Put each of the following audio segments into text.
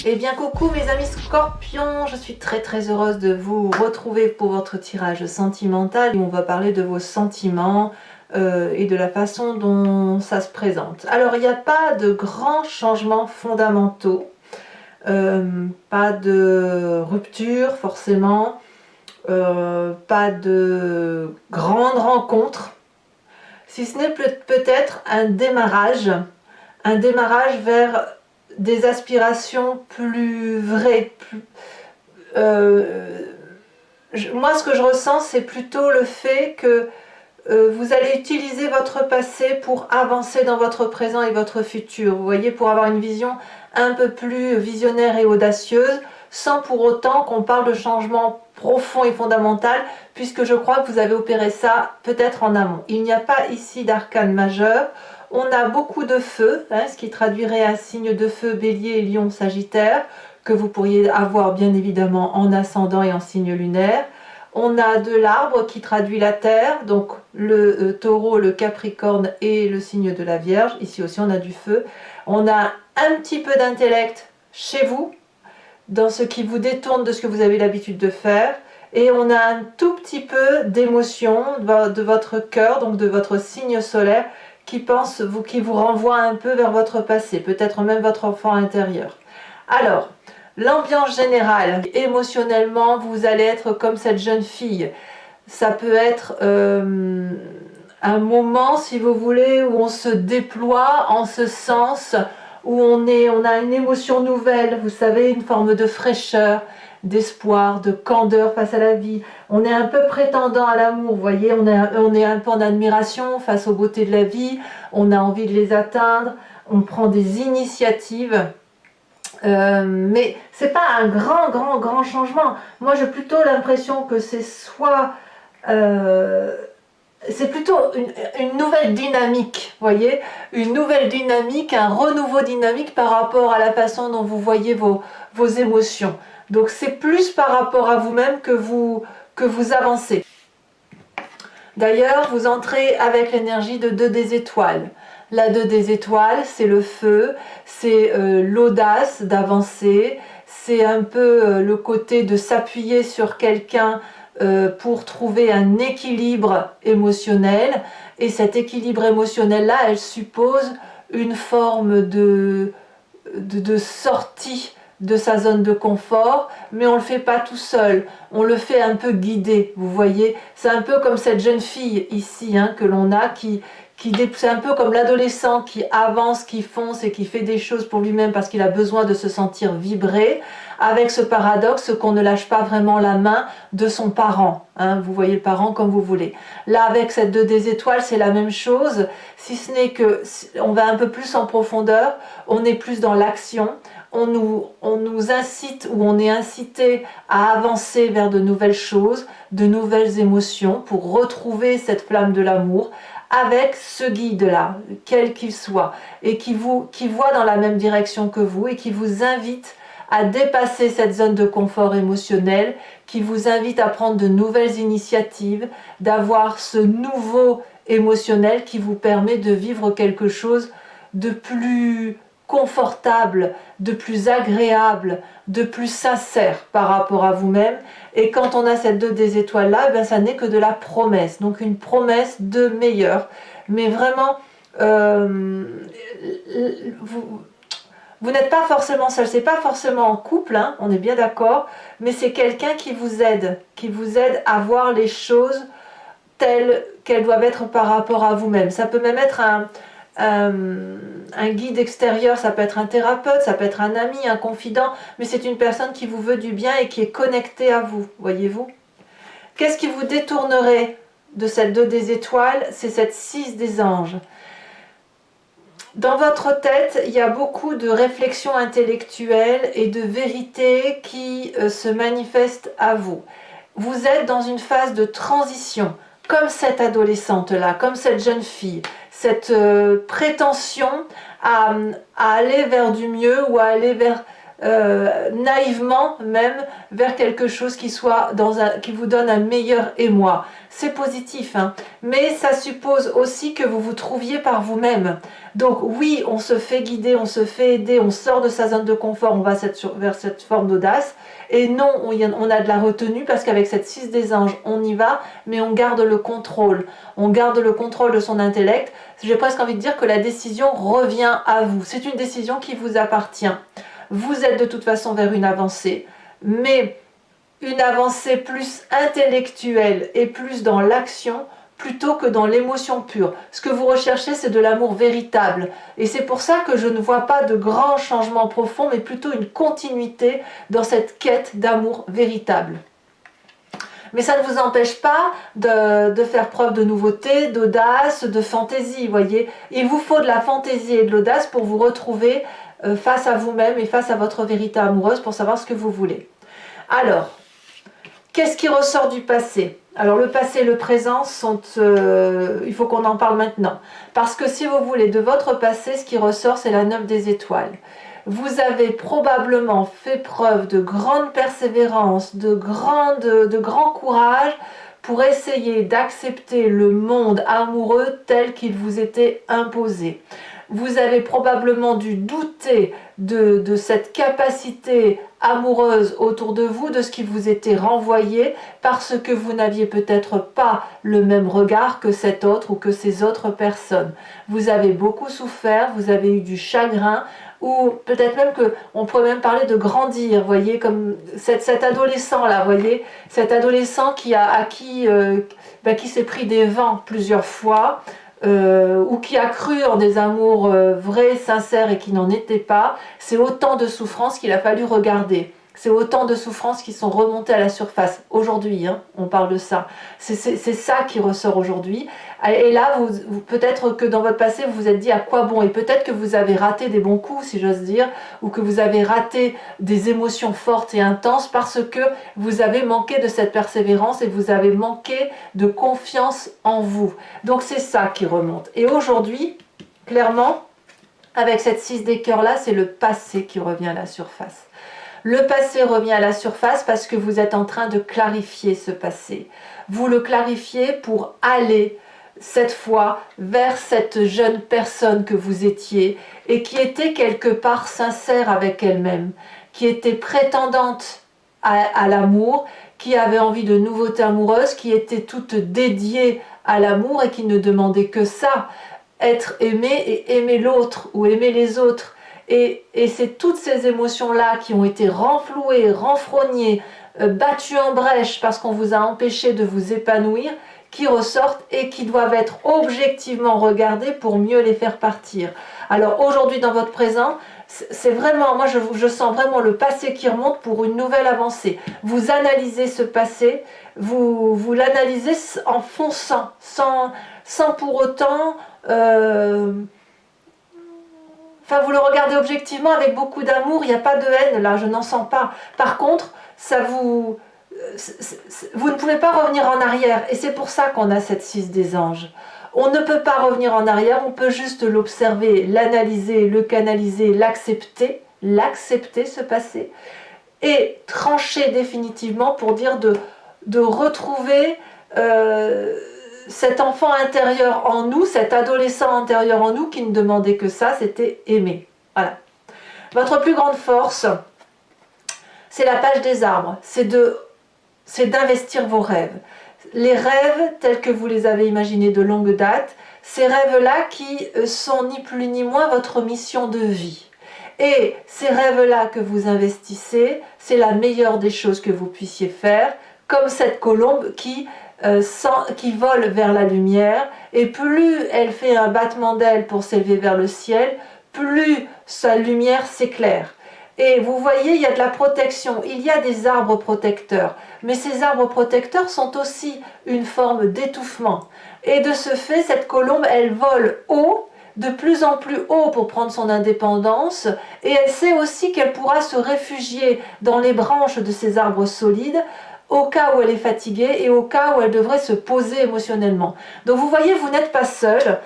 Eh bien coucou mes amis scorpions, je suis très heureuse de vous retrouver pour votre tirage sentimental où on va parler de vos sentiments et de la façon dont ça se présente. Alors il n'y a pas de grands changements fondamentaux, pas de rupture forcément, pas de grandes rencontres, si ce n'est peut-être un démarrage vers des aspirations plus vraies. Moi, ce que je ressens, c'est plutôt le fait que vous allez utiliser votre passé pour avancer dans votre présent et votre futur. Vous voyez, pour avoir une vision un peu plus visionnaire et audacieuse, sans pour autant qu'on parle de changement profond et fondamental, puisque je crois que vous avez opéré ça peut-être en amont. Il n'y a pas ici d'arcane majeur. On a beaucoup de feu, ce qui traduirait un signe de feu, bélier, lion, sagittaire, que vous pourriez avoir bien évidemment en ascendant et en signe lunaire. On a de l'arbre qui traduit la terre, donc le taureau, le capricorne et le signe de la Vierge. Ici aussi on a du feu. On a un petit peu d'intellect chez vous, dans ce qui vous détourne de ce que vous avez l'habitude de faire. Et on a un tout petit peu d'émotion de votre cœur, donc de votre signe solaire, qui vous renvoie un peu vers votre passé, peut-être même votre enfant intérieur. Alors, l'ambiance générale, émotionnellement, vous allez être comme cette jeune fille. Ça peut être un moment, si vous voulez, où on se déploie en ce sens, où on a une émotion nouvelle, vous savez, une forme de fraîcheur, d'espoir, de candeur face à la vie. On est un peu prétendant à l'amour, vous voyez, on est un peu en admiration face aux beautés de la vie, on a envie de les atteindre, on prend des initiatives. Mais c'est pas un grand changement. Moi j'ai plutôt l'impression que c'est c'est plutôt une nouvelle dynamique, vous voyez, une nouvelle dynamique, un renouveau dynamique par rapport à la façon dont vous voyez vos émotions. Donc c'est plus par rapport à vous-même que vous avancez. D'ailleurs, vous entrez avec l'énergie de 2 des étoiles. La 2 des étoiles, c'est le feu, c'est l'audace d'avancer, c'est un peu le côté de s'appuyer sur quelqu'un pour trouver un équilibre émotionnel. Et cet équilibre émotionnel-là, elle suppose une forme de sortie de sa zone de confort, mais on ne le fait pas tout seul, on le fait un peu guidé, vous voyez, c'est un peu comme cette jeune fille ici que l'on a, c'est un peu comme l'adolescent qui avance, qui fonce et qui fait des choses pour lui-même parce qu'il a besoin de se sentir vibrer, avec ce paradoxe qu'on ne lâche pas vraiment la main de son parent, vous voyez le parent comme vous voulez. Là avec cette 2 des étoiles c'est la même chose, si ce n'est que on va un peu plus en profondeur, on est plus dans l'action, on nous incite ou on est incité à avancer vers de nouvelles choses, de nouvelles émotions pour retrouver cette flamme de l'amour avec ce guide-là, quel qu'il soit, et qui voit dans la même direction que vous et qui vous invite à dépasser cette zone de confort émotionnel, qui vous invite à prendre de nouvelles initiatives, d'avoir ce nouveau émotionnel qui vous permet de vivre quelque chose de plus confortable, de plus agréable, de plus sincère par rapport à vous-même. Et quand on a cette 2 des étoiles là, ça n'est que de la promesse, donc une promesse de meilleur. Mais vraiment, vous n'êtes pas forcément seul, c'est pas forcément en couple, on est bien d'accord, mais c'est quelqu'un qui vous aide à voir les choses telles qu'elles doivent être par rapport à vous-même. Ça peut même être un guide extérieur, ça peut être un thérapeute, ça peut être un ami, un confident, mais c'est une personne qui vous veut du bien et qui est connectée à vous, voyez-vous. Qu'est-ce qui vous détournerait de cette 2 des étoiles? C'est cette 6 des anges. Dans votre tête, il y a beaucoup de réflexions intellectuelles et de vérités qui se manifestent à vous. Vous êtes dans une phase de transition, comme cette adolescente-là, comme cette jeune fille, cette prétention à aller vers du mieux ou à aller naïvement même vers quelque chose qui soit qui vous donne un meilleur émoi. C'est positif, hein, mais ça suppose aussi que vous vous trouviez par vous-même. Donc oui, on se fait guider, on se fait aider, on sort de sa zone de confort, on va vers cette forme d'audace. Et non, on a de la retenue parce qu'avec cette 6 des anges, on y va, mais on garde le contrôle. On garde le contrôle de son intellect. J'ai presque envie de dire que la décision revient à vous. C'est une décision qui vous appartient. Vous êtes de toute façon vers une avancée, mais une avancée plus intellectuelle et plus dans l'action plutôt que dans l'émotion pure. Ce que vous recherchez, c'est de l'amour véritable. Et c'est pour ça que je ne vois pas de grands changements profonds, mais plutôt une continuité dans cette quête d'amour véritable. Mais ça ne vous empêche pas de faire preuve de nouveauté, d'audace, de fantaisie, voyez. Il vous faut de la fantaisie et de l'audace pour vous retrouver face à vous-même et face à votre vérité amoureuse pour savoir ce que vous voulez. Alors, qu'est-ce qui ressort du passé? Alors le passé et le présent sont... il faut qu'on en parle maintenant. Parce que si vous voulez, de votre passé, ce qui ressort, c'est la 9 des étoiles. Vous avez probablement fait preuve de grande persévérance, de grand courage pour essayer d'accepter le monde amoureux tel qu'il vous était imposé. Vous avez probablement dû douter de cette capacité amoureuse autour de vous, de ce qui vous était renvoyé, parce que vous n'aviez peut-être pas le même regard que cet autre ou que ces autres personnes. Vous avez beaucoup souffert, vous avez eu du chagrin, ou peut-être même qu'on pourrait même parler de grandir, voyez, comme cet adolescent-là, voyez, cet adolescent qui s'est pris des vents plusieurs fois, ou qui a cru en des amours vrais, sincères et qui n'en étaient pas, c'est autant de souffrances qu'il a fallu regarder. C'est autant de souffrances qui sont remontées à la surface. Aujourd'hui, hein, on parle de ça. C'est ça qui ressort aujourd'hui. Et là, peut-être que dans votre passé, vous vous êtes dit à quoi bon. Et peut-être que vous avez raté des bons coups, si j'ose dire, ou que vous avez raté des émotions fortes et intenses parce que vous avez manqué de cette persévérance et vous avez manqué de confiance en vous. Donc c'est ça qui remonte. Et aujourd'hui, clairement, avec cette 6 des cœurs là, c'est le passé qui revient à la surface. Le passé revient à la surface parce que vous êtes en train de clarifier ce passé. Vous le clarifiez pour aller cette fois vers cette jeune personne que vous étiez et qui était quelque part sincère avec elle-même, qui était prétendante à l'amour, qui avait envie de nouveautés amoureuses, qui était toute dédiée à l'amour et qui ne demandait que ça, être aimé et aimer l'autre ou aimer les autres. Et c'est toutes ces émotions-là qui ont été renflouées, renfrognées, battues en brèche parce qu'on vous a empêché de vous épanouir, qui ressortent et qui doivent être objectivement regardées pour mieux les faire partir. Alors aujourd'hui dans votre présent, c'est vraiment, moi je sens vraiment le passé qui remonte pour une nouvelle avancée. Vous analysez ce passé, vous l'analysez en fonçant, sans pour autant... Enfin, vous le regardez objectivement avec beaucoup d'amour, il n'y a pas de haine là, je n'en sens pas. Par contre, vous ne pouvez pas revenir en arrière et c'est pour ça qu'on a cette 6 des anges. On ne peut pas revenir en arrière, on peut juste l'observer, l'analyser, le canaliser, l'accepter ce passé et trancher définitivement pour dire de retrouver... cet enfant intérieur en nous, cet adolescent intérieur en nous qui ne demandait que ça, c'était aimer. Voilà. Votre plus grande force, c'est la page des arbres, c'est d'investir vos rêves. Les rêves tels que vous les avez imaginés de longue date, ces rêves-là qui sont ni plus ni moins votre mission de vie. Et ces rêves-là que vous investissez, c'est la meilleure des choses que vous puissiez faire, comme cette colombe qui vole vers la lumière, et plus elle fait un battement d'aile pour s'élever vers le ciel, plus sa lumière s'éclaire. Et vous voyez, il y a de la protection, il y a des arbres protecteurs, mais ces arbres protecteurs sont aussi une forme d'étouffement. Et de ce fait, cette colombe, elle vole haut, de plus en plus haut pour prendre son indépendance, et elle sait aussi qu'elle pourra se réfugier dans les branches de ces arbres solides, au cas où elle est fatiguée et au cas où elle devrait se poser émotionnellement. Donc vous voyez, vous n'êtes pas seul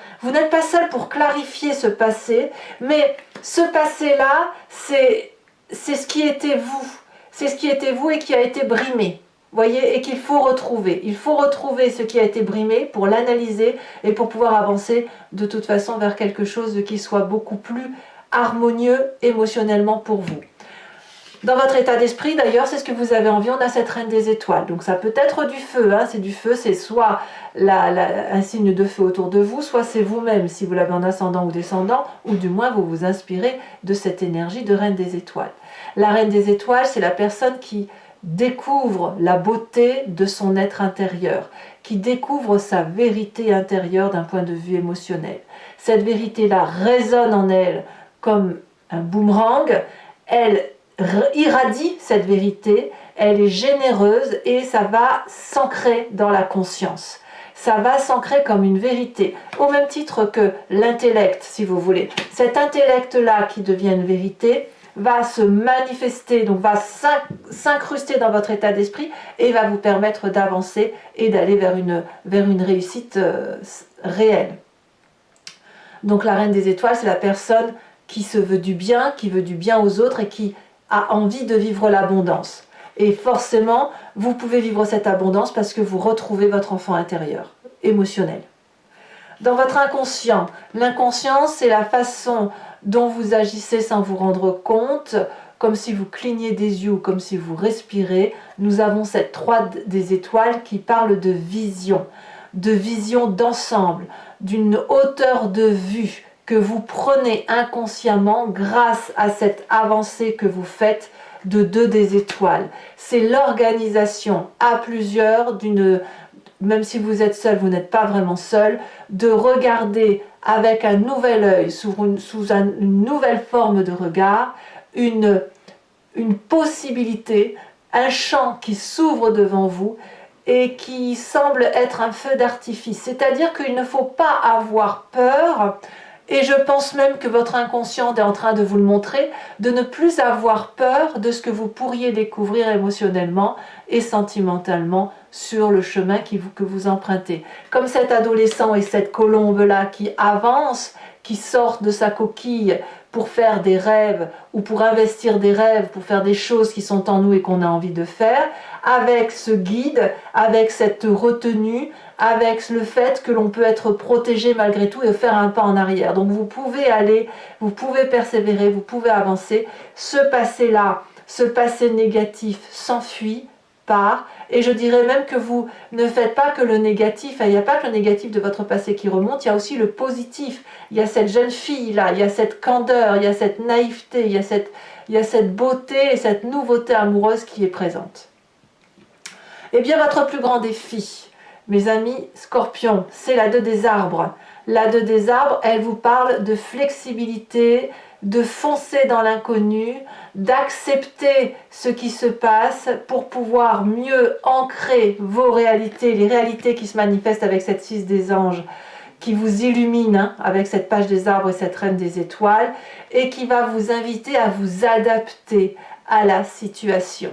pour clarifier ce passé, mais ce passé-là, c'est c'est ce qui était vous. C'est ce qui était vous et qui a été brimé. Voyez, et qu'il faut retrouver. Il faut retrouver ce qui a été brimé pour l'analyser et pour pouvoir avancer de toute façon vers quelque chose qui soit beaucoup plus harmonieux émotionnellement pour vous. Dans votre état d'esprit, d'ailleurs, c'est ce que vous avez envie. On a cette reine des étoiles. Donc ça peut être du feu. Hein, c'est du feu, c'est soit un signe de feu autour de vous, soit c'est vous-même, si vous l'avez en ascendant ou descendant, ou du moins vous vous inspirez de cette énergie de reine des étoiles. La reine des étoiles, c'est la personne qui découvre la beauté de son être intérieur, qui découvre sa vérité intérieure d'un point de vue émotionnel. Cette vérité-là résonne en elle comme un boomerang, elle irradie cette vérité, elle est généreuse et ça va s'ancrer dans la conscience. Ça va s'ancrer comme une vérité, au même titre que l'intellect, si vous voulez. Cet intellect-là qui devient une vérité, va se manifester, donc va s'incruster dans votre état d'esprit et va vous permettre d'avancer et d'aller vers une réussite réelle. Donc la reine des étoiles, c'est la personne qui se veut du bien, qui veut du bien aux autres et qui a envie de vivre l'abondance. Et forcément, vous pouvez vivre cette abondance parce que vous retrouvez votre enfant intérieur, émotionnel. Dans votre inconscient, l'inconscient, c'est la façon dont vous agissez sans vous rendre compte, comme si vous cligniez des yeux ou comme si vous respirez. Nous avons cette 3 des étoiles qui parle de vision d'ensemble, d'une hauteur de vue que vous prenez inconsciemment grâce à cette avancée que vous faites de 2 des étoiles. C'est l'organisation à plusieurs même si vous êtes seul, vous n'êtes pas vraiment seul, de regarder avec un nouvel œil, sous une nouvelle forme de regard, une possibilité, un champ qui s'ouvre devant vous et qui semble être un feu d'artifice. C'est-à-dire qu'il ne faut pas avoir peur, et je pense même que votre inconscient est en train de vous le montrer, de ne plus avoir peur de ce que vous pourriez découvrir émotionnellement et sentimentalement sur le chemin que vous empruntez. Comme cet adolescent et cette colombe-là qui avance, qui sort de sa coquille pour faire des rêves ou pour investir des rêves, pour faire des choses qui sont en nous et qu'on a envie de faire, avec ce guide, avec cette retenue, avec le fait que l'on peut être protégé malgré tout et faire un pas en arrière. Donc vous pouvez aller, vous pouvez persévérer, vous pouvez avancer. Ce passé-là, ce passé négatif s'enfuit, part, et je dirais même que vous ne faites pas que le négatif, il n'y a pas que le négatif de votre passé qui remonte, il y a aussi le positif. Il y a cette jeune fille-là, il y a cette candeur, il y a cette naïveté, il y a cette beauté et cette nouveauté amoureuse qui est présente. Eh bien, votre plus grand défi, mes amis Scorpions, c'est la 2 des arbres. La 2 des arbres, elle vous parle de flexibilité, de foncer dans l'inconnu, d'accepter ce qui se passe pour pouvoir mieux ancrer vos réalités, les réalités qui se manifestent avec cette 6 des anges, qui vous illumine avec cette page des arbres et cette reine des étoiles, et qui va vous inviter à vous adapter à la situation.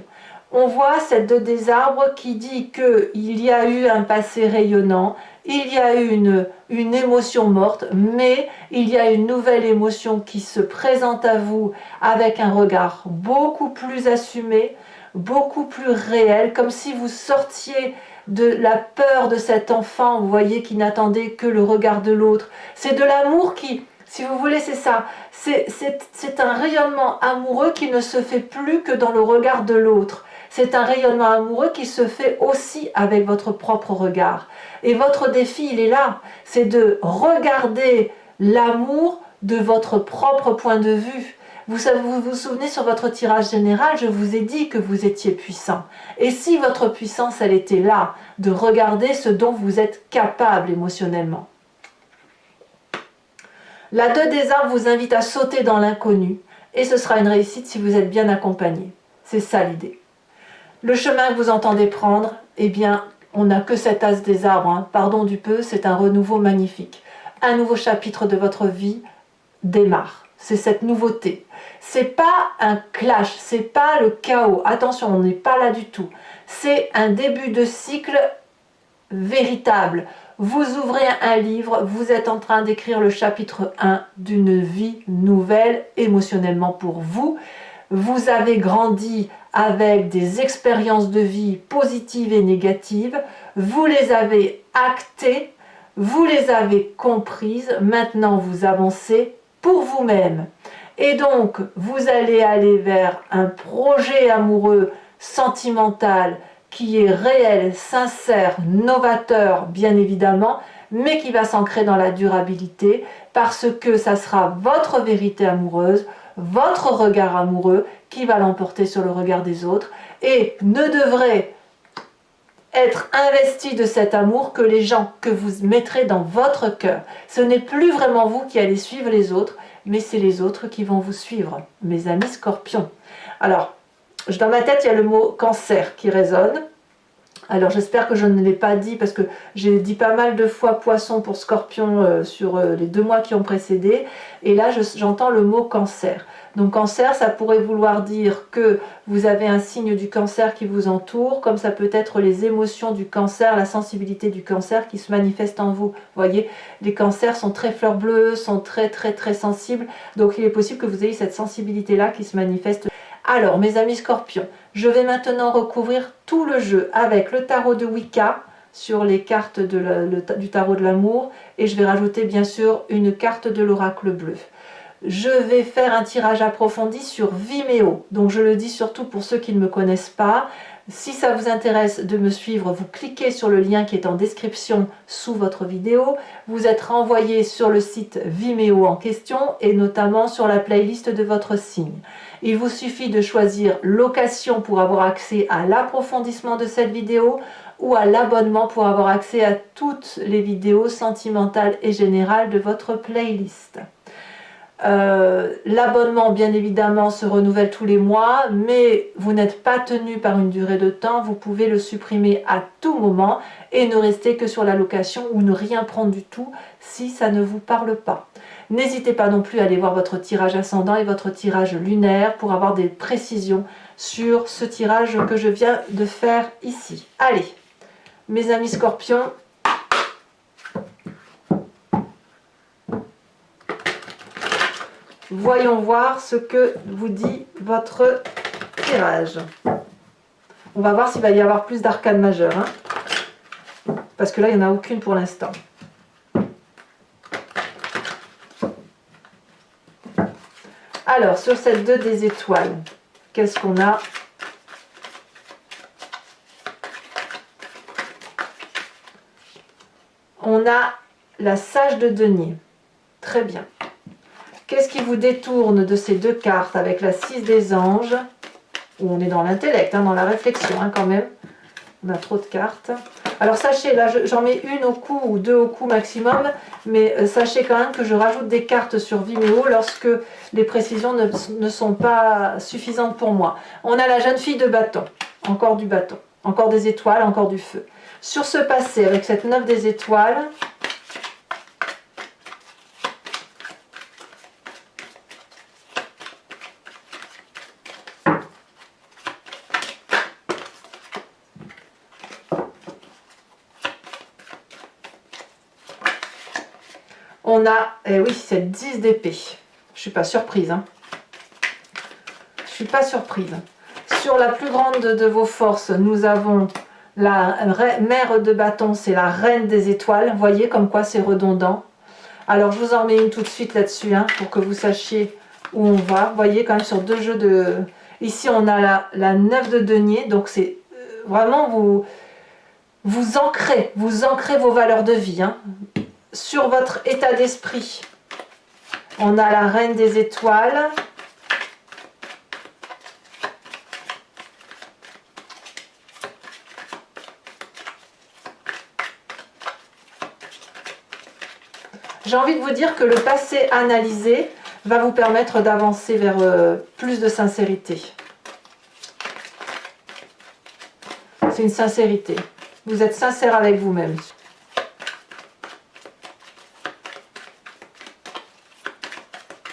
On voit cette 2 des arbres qui dit qu'il y a eu un passé rayonnant, il y a eu une émotion morte, mais il y a une nouvelle émotion qui se présente à vous avec un regard beaucoup plus assumé, beaucoup plus réel, comme si vous sortiez de la peur de cet enfant, vous voyez, qui n'attendait que le regard de l'autre. C'est de l'amour qui, si vous voulez, c'est ça. C'est un rayonnement amoureux qui ne se fait plus que dans le regard de l'autre. C'est un rayonnement amoureux qui se fait aussi avec votre propre regard. Et votre défi, il est là. C'est de regarder l'amour de votre propre point de vue. Vous vous souvenez sur votre tirage général, je vous ai dit que vous étiez puissant. Et si votre puissance, elle était là, de regarder ce dont vous êtes capable émotionnellement. La 2 des arbres vous invite à sauter dans l'inconnu. Et ce sera une réussite si vous êtes bien accompagné. C'est ça l'idée. Le chemin que vous entendez prendre, eh bien, on n'a que cet as des arbres. Pardon du peu, c'est un renouveau magnifique. Un nouveau chapitre de votre vie démarre. C'est cette nouveauté. C'est pas un clash, c'est pas le chaos. Attention, on n'est pas là du tout. C'est un début de cycle véritable. Vous ouvrez un livre, vous êtes en train d'écrire le chapitre 1 d'une vie nouvelle émotionnellement pour vous. vous avez grandi avec des expériences de vie positives et négatives, vous les avez actées, vous les avez comprises, maintenant vous avancez pour vous-même. Et donc, vous allez aller vers un projet amoureux, sentimental, qui est réel, sincère, novateur, bien évidemment, mais qui va s'ancrer dans la durabilité, parce que ça sera votre vérité amoureuse, votre regard amoureux, qui va l'emporter sur le regard des autres, et ne devrait être investi de cet amour que les gens que vous mettrez dans votre cœur. Ce n'est plus vraiment vous qui allez suivre les autres, mais c'est les autres qui vont vous suivre, mes amis scorpions. Alors, dans ma tête, il y a le mot cancer qui résonne. Alors j'espère que je ne l'ai pas dit, parce que j'ai dit pas mal de fois poisson pour scorpion sur les 2 mois qui ont précédé, et là j'entends le mot cancer. Donc cancer, ça pourrait vouloir dire que vous avez un signe du cancer qui vous entoure, comme ça peut être les émotions du cancer, la sensibilité du cancer qui se manifeste en vous. Vous voyez, les cancers sont très fleurs bleues, sont très sensibles, donc il est possible que vous ayez cette sensibilité-là qui se manifeste. Alors, mes amis scorpions, je vais maintenant recouvrir tout le jeu avec le tarot de Wicca sur les cartes du tarot de l'amour, et je vais rajouter bien sûr une carte de l'oracle bleu. Je vais faire un tirage approfondi sur Vimeo, donc je le dis surtout pour ceux qui ne me connaissent pas. Si ça vous intéresse de me suivre, vous cliquez sur le lien qui est en description sous votre vidéo. Vous êtes renvoyé sur le site Vimeo en question, et notamment sur la playlist de votre signe. Il vous suffit de choisir location pour avoir accès à l'approfondissement de cette vidéo, ou à l'abonnement pour avoir accès à toutes les vidéos sentimentales et générales de votre playlist. L'abonnement bien évidemment se renouvelle tous les mois, mais vous n'êtes pas tenu par une durée de temps, vous pouvez le supprimer à tout moment et ne rester que sur la location, ou ne rien prendre du tout si ça ne vous parle pas. N'hésitez pas non plus à aller voir votre tirage ascendant et votre tirage lunaire pour avoir des précisions sur ce tirage que je viens de faire ici. Allez, mes amis scorpions, voyons voir ce que vous dit votre tirage. On va voir s'il va y avoir plus d'arcanes majeures, hein, parce que là, il n'y en a aucune pour l'instant. Alors, sur cette 2 des étoiles, qu'est-ce qu'on a? On a la sage de denier. Très bien. Qu'est-ce qui vous détourne de ces 2 cartes avec la 6 des anges, où on est dans l'intellect, hein, dans la réflexion hein, quand même. On a trop de cartes. Alors sachez, là j'en mets 1 au cou ou 2 au cou maximum, mais sachez quand même que je rajoute des cartes sur Vimeo lorsque les précisions ne sont pas suffisantes pour moi. On a la jeune fille de bâton, encore du bâton, encore des étoiles, encore du feu. Sur ce passé, avec cette 9 des étoiles, on a, oui, cette 10 d'épée. Je ne suis pas surprise. Hein. Je ne suis pas surprise. Sur la plus grande de vos forces, nous avons la mère de bâton, c'est la reine des étoiles. Vous voyez comme quoi c'est redondant. Alors, je vous en mets une tout de suite là-dessus, hein, pour que vous sachiez où on va. Vous voyez quand même sur 2 jeux de... Ici, on a la 9 de denier. Donc, c'est vraiment vous ancrez vos valeurs de vie, hein. Sur votre état d'esprit, on a la reine des étoiles. J'ai envie de vous dire que le passé analysé va vous permettre d'avancer vers plus de sincérité. C'est une sincérité. Vous êtes sincère avec vous-même.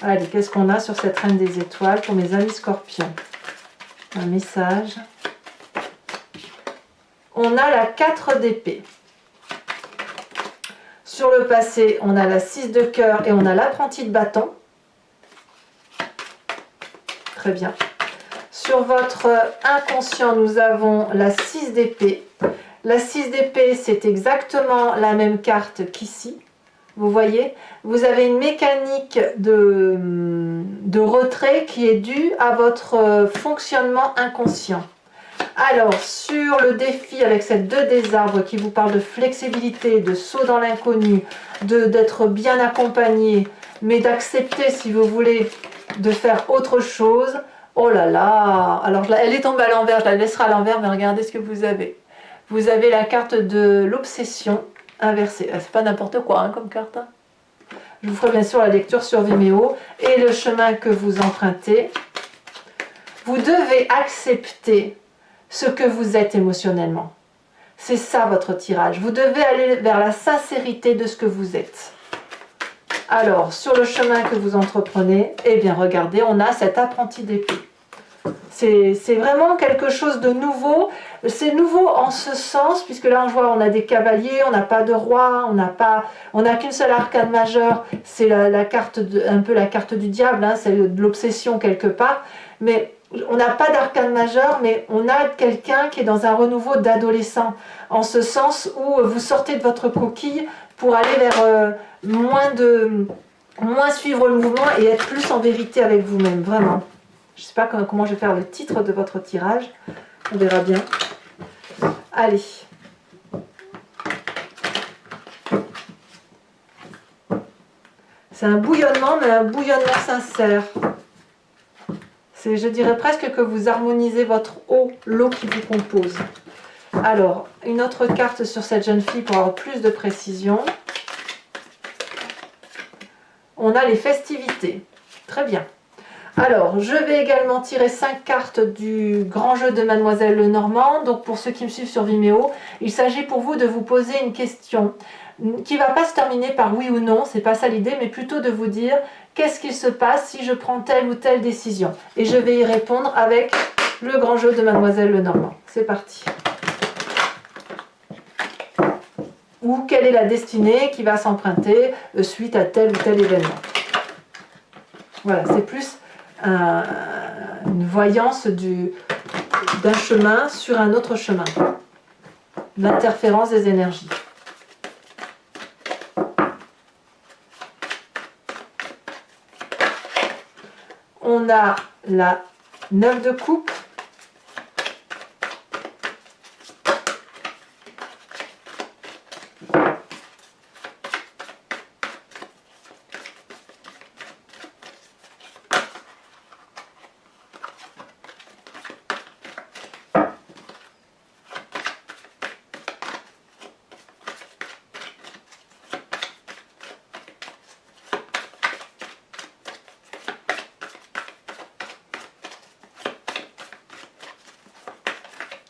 Allez, qu'est-ce qu'on a sur cette reine des étoiles pour mes amis scorpions? Un message. On a la 4 d'épée. Sur le passé, on a la 6 de cœur et on a l'apprenti de bâton. Très bien. Sur votre inconscient, nous avons la 6 d'épée. La 6 d'épée, c'est exactement la même carte qu'ici. Vous voyez, vous avez une mécanique de retrait qui est due à votre fonctionnement inconscient. Alors, sur le défi avec cette 2 des arbres qui vous parle de flexibilité, de saut dans l'inconnu, d'être bien accompagné, mais d'accepter, si vous voulez, de faire autre chose. Oh là là! Alors, elle est tombée à l'envers, je la laisserai à l'envers, mais regardez ce que vous avez. Vous avez la carte de l'obsession inversée. C'est pas n'importe quoi hein, comme carte. Hein. Je vous ferai bien sûr la lecture sur Vimeo. Et le chemin que vous empruntez. Vous devez accepter ce que vous êtes émotionnellement. C'est ça votre tirage. Vous devez aller vers la sincérité de ce que vous êtes. Alors, sur le chemin que vous entreprenez, eh bien regardez, on a cet apprenti d'épée. C'est vraiment quelque chose de nouveau. C'est nouveau en ce sens, puisque là on voit on a des cavaliers, on n'a pas de roi, on n'a qu'une seule arcane majeure, c'est la carte un peu la carte du diable, hein, c'est de l'obsession quelque part, mais on n'a pas d'arcane majeure, mais on a quelqu'un qui est dans un renouveau d'adolescent, en ce sens où vous sortez de votre coquille pour aller vers moins suivre le mouvement et être plus en vérité avec vous-même, vraiment. Je ne sais pas comment je vais faire le titre de votre tirage. On verra bien. Allez. C'est un bouillonnement, mais un bouillonnement sincère. Je dirais presque que vous harmonisez votre eau, l'eau qui vous compose. Alors, une autre carte sur cette jeune fille pour avoir plus de précision. On a les festivités. Très bien. Alors, je vais également tirer 5 cartes du grand jeu de Mademoiselle Lenormand. Donc, pour ceux qui me suivent sur Vimeo, il s'agit pour vous de vous poser une question qui ne va pas se terminer par oui ou non, c'est pas ça l'idée, mais plutôt de vous dire qu'est-ce qu'il se passe si je prends telle ou telle décision. Et je vais y répondre avec le grand jeu de Mademoiselle Lenormand. C'est parti. Ou quelle est la destinée qui va s'emprunter suite à tel ou tel événement. Voilà, c'est plus une voyance d'un chemin sur un autre chemin. L'interférence des énergies. On a la 9 de coupe.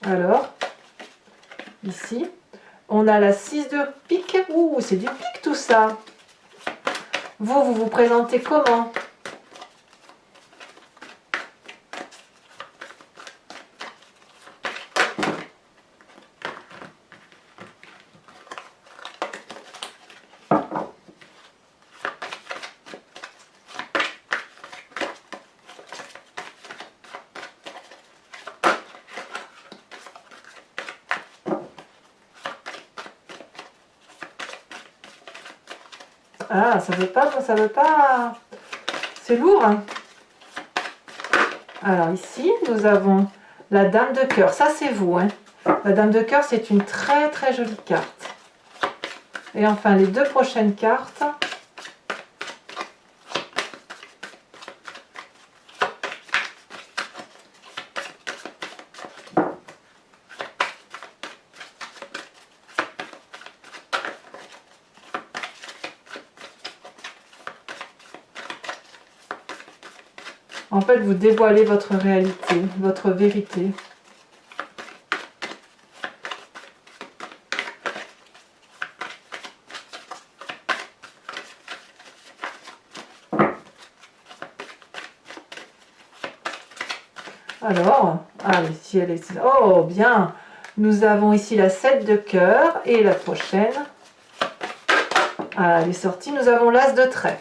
Alors, ici, on a la 6 de pique. Ouh, c'est du pique tout ça. Vous vous présentez comment? Ah, ça veut pas. C'est lourd. Hein. Alors ici, nous avons la dame de cœur. Ça, c'est vous. Hein. La dame de cœur, c'est une très très jolie carte. Et enfin, les deux prochaines cartes. En fait, vous dévoilez votre réalité, votre vérité. Alors, ici elle est... Oh, bien. Nous avons ici la 7 de cœur et la prochaine. Elle est sortie. Nous avons l'as de trèfle.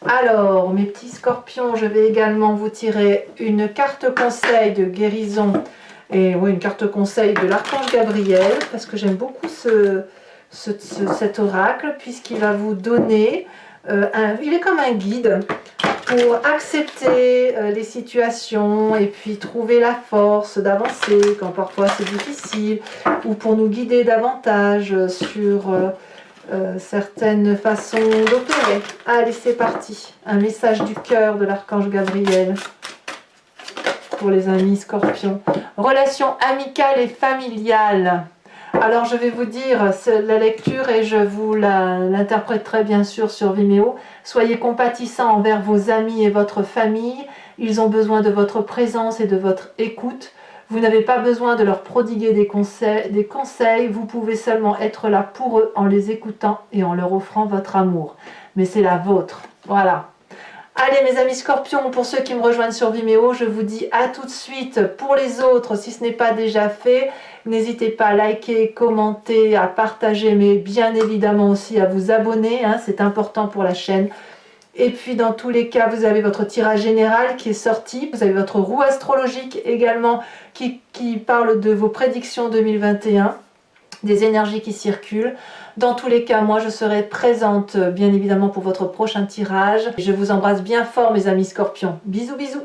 Alors, mes petits scorpions, je vais également vous tirer une carte conseil de guérison. Et oui, une carte conseil de l'archange Gabriel, parce que j'aime beaucoup cet oracle, puisqu'il va vous donner, il est comme un guide pour accepter les situations et puis trouver la force d'avancer quand parfois c'est difficile, ou pour nous guider davantage sur certaines façons d'opérer. Allez, c'est parti. Un message du cœur de l'archange Gabriel pour les amis scorpions. Relation amicale et familiale. Alors je vais vous dire la lecture et je vous l'interpréterai bien sûr sur Vimeo. Soyez compatissants envers vos amis et votre famille. Ils ont besoin de votre présence et de votre écoute. Vous n'avez pas besoin de leur prodiguer des conseils. Vous pouvez seulement être là pour eux en les écoutant et en leur offrant votre amour. Mais c'est la vôtre. Voilà. Allez mes amis scorpions, pour ceux qui me rejoignent sur Vimeo, je vous dis à tout de suite. Pour les autres, si ce n'est pas déjà fait, n'hésitez pas à liker, commenter, à partager, mais bien évidemment aussi à vous abonner, hein, c'est important pour la chaîne. Et puis dans tous les cas, vous avez votre tirage général qui est sorti, vous avez votre roue astrologique également qui parle de vos prédictions 2021. Des énergies qui circulent. Dans tous les cas, moi je serai présente bien évidemment pour votre prochain tirage. Je vous embrasse bien fort mes amis scorpions. Bisous bisous.